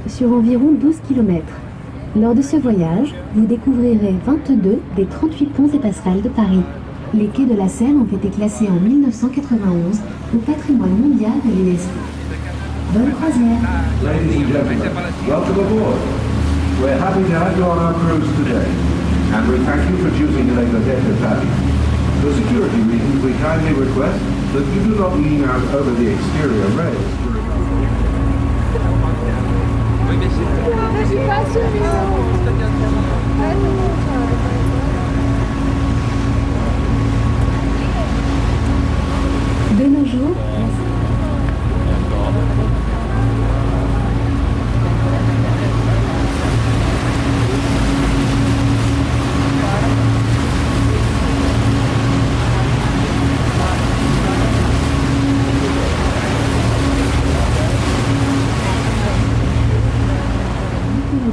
sur environ 12 km. Lors de ce voyage, vous découvrirez 22 des 38 ponts et passerelles de Paris. Les quais de la Seine ont été classés en 1991 au patrimoine mondial de l'UNESCO. Bonne croisière. Ladies and gentlemen, welcome aboard. We're happy to have you on our cruise today, and we thank you for choosing to make the day to Paris. For security reasons, we kindly request that you do not lean out over the exterior rails. De nos jours,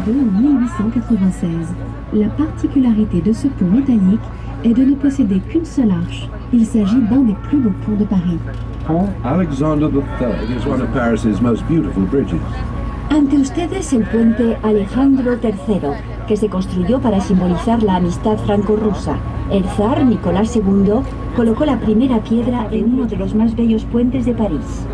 en 1896. La particularité de ce pont métallique est de ne posséder qu'une seule arche. Il s'agit d'un des plus beaux ponts de Paris. Pont Alexander III is one of Paris's most beautiful bridges. Ante ustedes el puente Alejandro III, que se construyó para simbolizar la amistad franco-rusa. El zar Nicolás II colocó la primera piedra en uno de los más bellos puentes de París.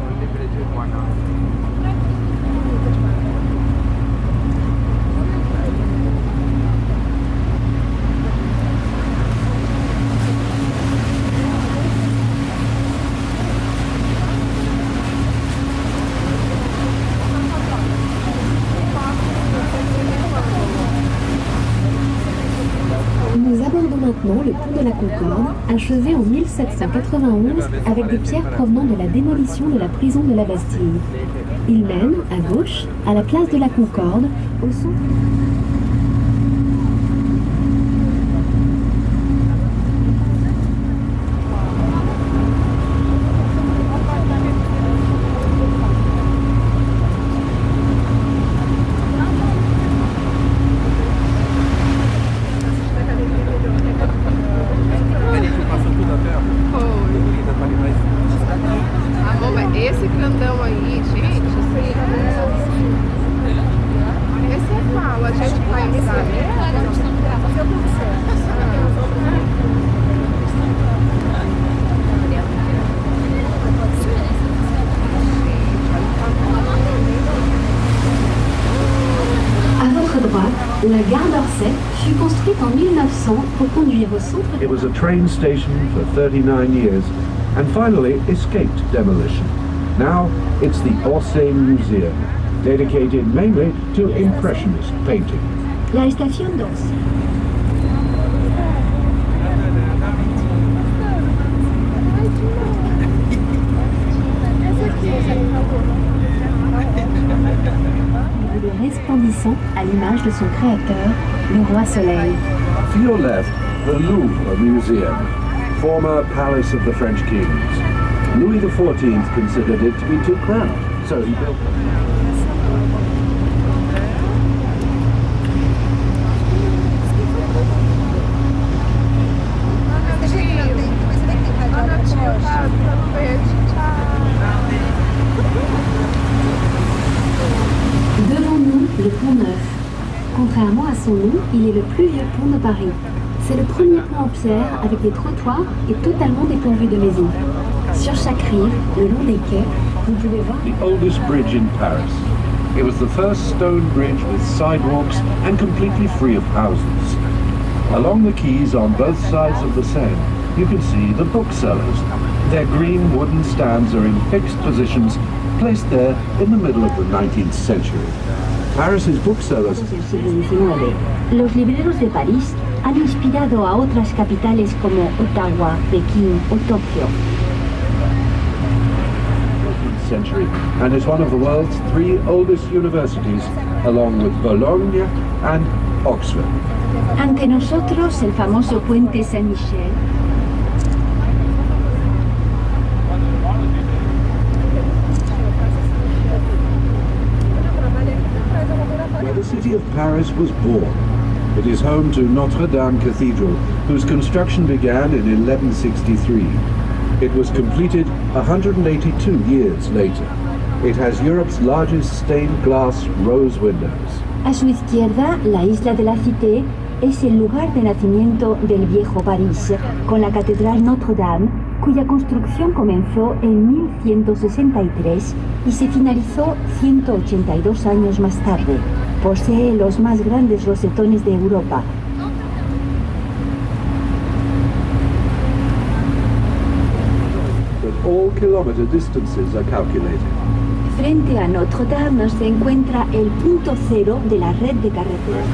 Maintenant le pont de la Concorde, achevé en 1791 avec des pierres provenant de la démolition de la prison de la Bastille. Il mène, à gauche, à la place de la Concorde, au centre. Esse grandão aí, gente, esse é qual? A gente vai saber. À votre droite, la gare d'Orsay fut construite en 1900 pour conduire au centre. It was a train station for 39 years and finally escaped demolition. Now it's the Orsay Museum, dedicated mainly to Impressionist painting. La estación d'Orsay. Resplendissant à l'image de son créateur, le roi Soleil. To your left, the Louvre Museum, former palace of the French kings. Louis XIV considered it to be too cramped, so he built it. Devant nous, le pont Neuf. Contrairement à son nom, il est le plus vieux pont de Paris. C'est le premier pont en pierre avec des trottoirs et totalement dépourvu de maisons. Sur chaque rive, le long des quais, vous pouvez voir The oldest bridge in Paris. It was the first stone bridge with sidewalks and completely free of houses. Along the quays on both sides of the Seine, you can see the booksellers. Their green wooden stands are in fixed positions, placed there in the middle of the 19th century. Paris's booksellers. Del siglo XIX, los libreros de París han inspirado a otras capitales como Ottawa, Pekín o Tokio. Century and is one of the world's 3 oldest universities, along with Bologna and Oxford. Ante nosotros el famoso puente Saint-Michel. Where the city of Paris was born. It is home to Notre Dame Cathedral, whose construction began in 1163. It was completed 182 years later. It has Europe's largest stained glass rose windows. A su izquierda, la isla de la Cité es el lugar de nacimiento del viejo París, con la Catedral Notre-Dame, cuya construcción comenzó en 1163 y se finalizó 182 años más tarde. Posee los más grandes rosetones de Europa. But all kilometer distances are calculated. Frente a Notre-Dame se encuentra el punto cero de la red de carreteras.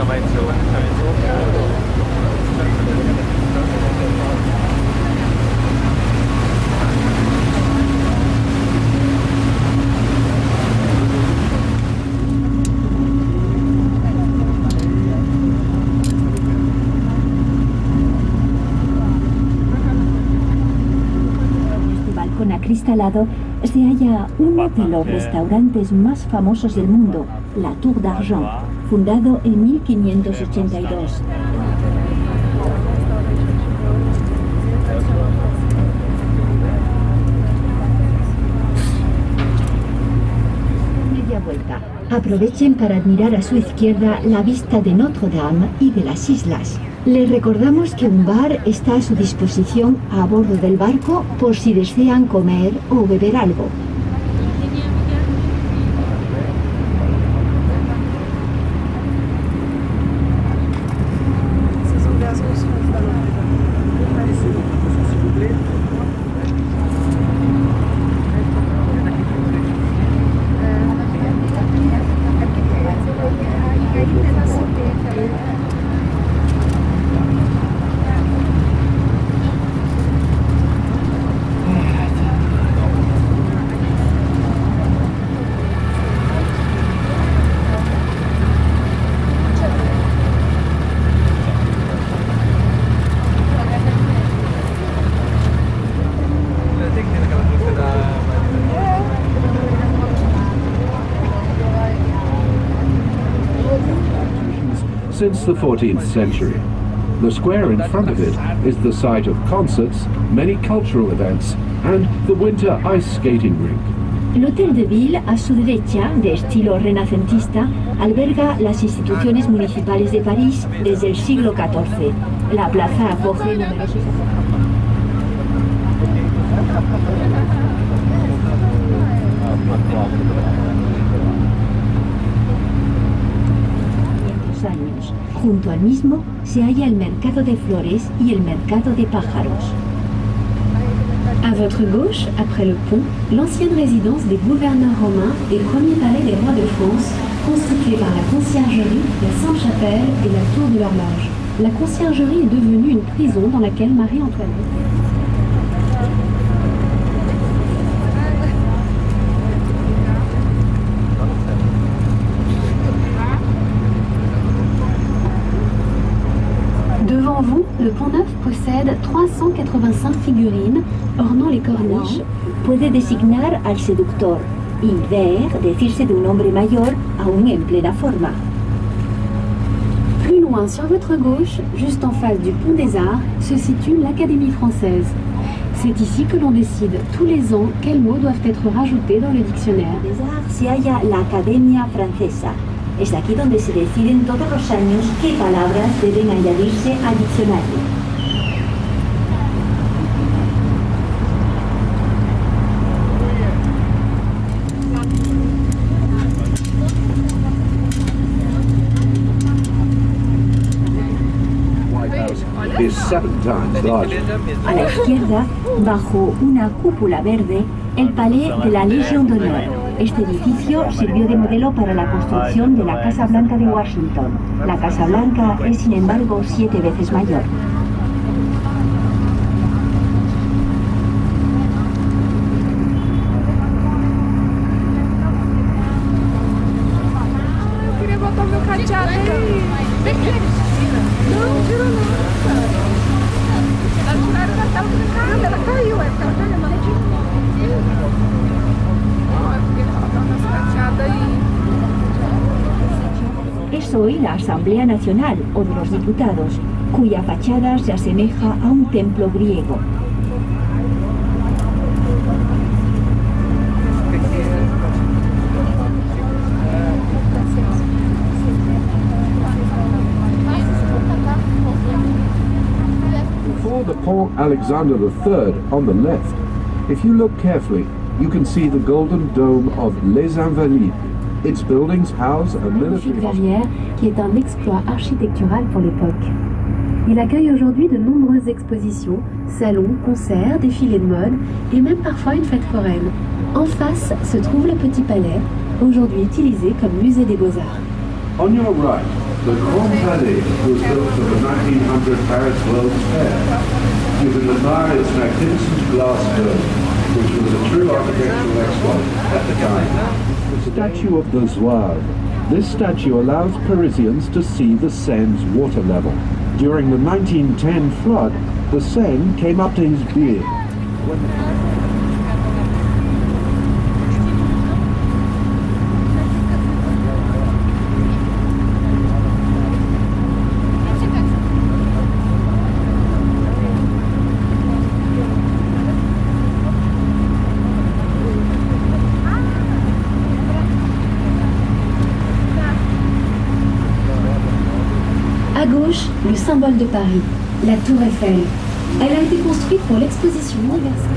Acristalado se halla uno de los restaurantes más famosos del mundo, la Tour d'Argent, fundado en 1582. Media vuelta. Aprovechen para admirar a su izquierda la vista de Notre-Dame y de las islas. Les recordamos que un bar está a su disposición a bordo del barco por si desean comer o beber algo. Since the 14th century. The square in front of it is the site of concerts, many cultural events, and the winter ice skating rink. El Hotel de Ville, a su derecha, de estilo renacentista, alberga las instituciones municipales de París desde el siglo XIV. La plaza acoge numerosos años. Junto al mismo se halla el mercado de flores y el mercado de pájaros. À votre gauche, après le pont, l'ancienne résidence des gouverneurs romains et premier palais des rois de France, constituée par la conciergerie, la Sainte-Chapelle et la tour de l'horloge. La conciergerie est devenue une prison dans laquelle Marie-Antoinette... Devant vous, le Pont Neuf possède 385 figurines ornant les corniches. Puede designar al seductor y ver decirse de un hombre mayor aún en plena forma. Plus loin sur votre gauche, juste en face du Pont des Arts, se situe l'Académie française. C'est ici que l'on décide tous les ans quels mots doivent être rajoutés dans le dictionnaire. Des Arts se halla la Academia Francesa. Es aquí donde se deciden todos los años qué palabras deben añadirse al diccionario. Is 7 times larger. A la izquierda, bajo una cúpula verde, el Palais de la Légion d'Honneur. Este edificio sirvió de modelo para la construcción de la Casa Blanca de Washington. La Casa Blanca es, sin embargo, 7 veces mayor. Queria botar o meu cadeado aí. Não, tira não. Ela tiraram da tela brincando, ela caiu, ela caiu, mas não tinha. Olha, porque ela tá nas cadeadas aí. Es hoy la Asamblea Nacional, o de los diputados, cuya fachada se asemeja a un templo griego. Pont Alexander III on the left, if you look carefully, you can see the golden dome of Les Invalides. Its buildings house a military verrière qui est un exploit architectural pour l'époque. Il accueille aujourd'hui de nombreuses expositions, salons, concerts, défilés de mode et même parfois une fête foraine. En face se trouve le Petit Palais, aujourd'hui utilisé comme musée des Beaux-Arts. On your right, the Grand Palais was built for the 1900 Paris World's Fair. You can admire its magnificent glass dome, which was a true architectural exploit at the time. The statue of the Zouave. This statue allows Parisians to see the Seine's water level. During the 1910 flood, the Seine came up to his beard. À gauche, le symbole de Paris, la Tour Eiffel. Elle a été construite pour l'exposition universelle.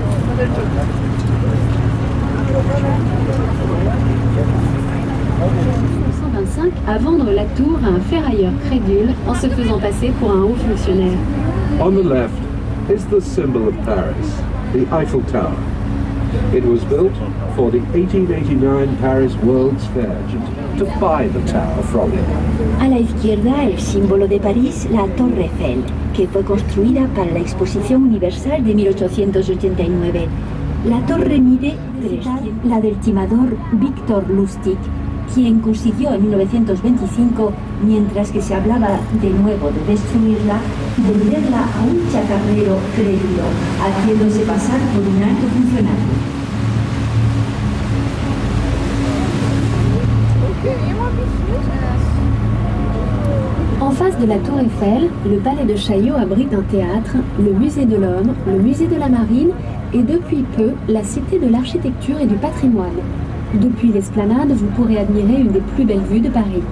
En 1925, à vendre la tour à un ferrailleur crédule en se faisant passer pour un haut fonctionnaire. On the left is the symbol of Paris, the Eiffel Tower. It was built for the 1889 Paris World's Fair to buy the tower from him. A la izquierda, el símbolo de París, la Torre Eiffel, que fue construida para la Exposición Universal de 1889. La torre mide la del timador Victor Lustig, quien consiguió en 1925, mientras que se hablaba de nuevo de destruirla, venderla a un chatarrero crédulo, haciéndose pasar por un alto funcionario. En face de la Tour Eiffel, le palais de Chaillot abrite un théâtre, le musée de l'Homme, le musée de la Marine et depuis peu, la Cité de l'Architecture et du Patrimoine. Depuis l'esplanade, vous pourrez admirer une des plus belles vues de Paris.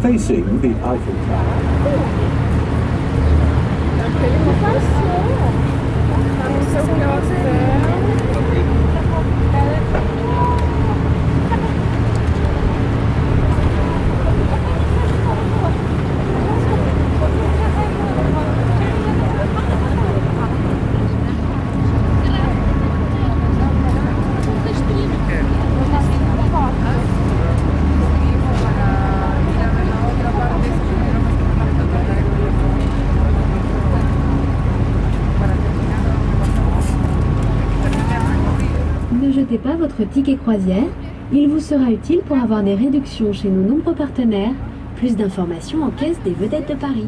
Facing the Eiffel Tower. Ne jetez pas votre ticket croisière, il vous sera utile pour avoir des réductions chez nos nombreux partenaires. Plus d'informations en caisse des vedettes de Paris.